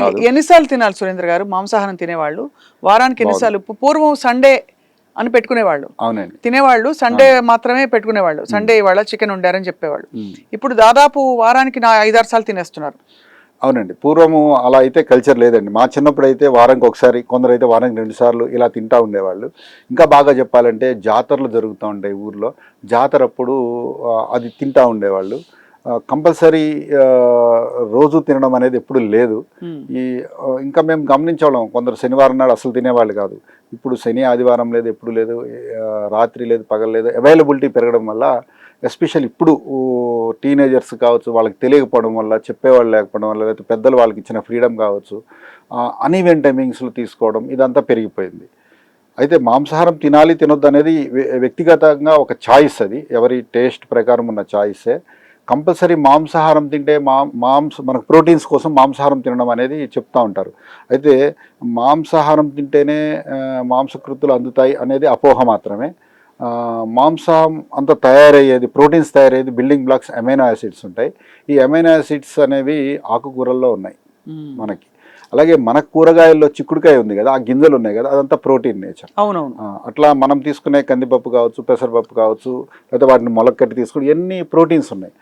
కాదు. ఎన్నిసార్లు తినాలి సురేంద్ర గారు మాంసాహారం తినేవాళ్ళు? వారానికి ఎన్నిసార్లు? పూర్వం సండే అని పెట్టుకునేవాళ్ళు, అవునండి. తినేవాళ్ళు సండే మాత్రమే పెట్టుకునేవాళ్ళు. సండే ఇవాళ చికెన్ వండారని చెప్పేవాళ్ళు. ఇప్పుడు దాదాపు వారానికి 5-6 సార్లు తినేస్తున్నారు. అవునండి. పూర్వము అలా అయితే కల్చర్ లేదండి. మా చిన్నప్పుడు అయితే వారానికి ఒకసారి, కొందరు అయితే వారానికి 2 సార్లు ఇలా తింటూ ఉండేవాళ్ళు. ఇంకా బాగా చెప్పాలంటే జాతరలు జరుగుతూ ఉంటాయి ఊర్లో. జాతర అప్పుడు అది తింటూ ఉండేవాళ్ళు. కంపల్సరీ రోజు తినడం అనేది ఎప్పుడు లేదు. ఈ ఇంకా మేము గమనించేవాళ్ళం, కొందరు శనివారం నాడు అసలు తినేవాళ్ళు కాదు. ఇప్పుడు శని ఆదివారం లేదు, ఎప్పుడు లేదు, రాత్రి లేదు, పగలు లేదు, అవైలబిలిటీ పెరగడం వల్ల ఎస్పెషల్ ఇప్పుడు టీనేజర్స్ కావచ్చు, వాళ్ళకి తెలియకపోవడం వల్ల, చెప్పేవాళ్ళు లేకపోవడం వల్ల, లేకపోతే పెద్దలు వాళ్ళకి ఇచ్చిన ఫ్రీడమ్ కావచ్చు, అన్ఈవెన్ టైమింగ్స్లో తీసుకోవడం, ఇదంతా పెరిగిపోయింది. అయితే మాంసాహారం తినాలి తినొద్దు అనేది వ్యక్తిగతంగా ఒక ఛాయిస్, అది ఎవరి టేస్ట్ ప్రకారం ఉన్న ఛాయిసే. కంపల్సరీ మాంసాహారం తింటే మనకు ప్రోటీన్స్ కోసం మాంసాహారం తినడం అనేది చెప్తూ ఉంటారు. అయితే మాంసాహారం తింటేనే మాంసకృతులు అందుతాయి అనేది అపోహ మాత్రమే. మాంసం అంతా తయారయ్యేది, ప్రోటీన్స్ తయారయ్యేది, బిల్డింగ్ బ్లాక్స్ అమైనో యాసిడ్స్ ఉంటాయి. ఈ అమైనో యాసిడ్స్ అనేవి ఆకుకూరల్లో ఉన్నాయి మనకి. అలాగే మన కూరగాయల్లో చిక్కుడుకాయ ఉంది కదా, ఆ గింజలు ఉన్నాయి కదా, అదంతా ప్రోటీన్ నేచర్. అవునవును. అట్లా మనం తీసుకునే కందిపప్పు కావచ్చు, పెసరపప్పు కావచ్చు, లేకపోతే వాటిని మొలకట్టి తీసుకుని ఎన్ని ప్రోటీన్స్ ఉన్నాయి.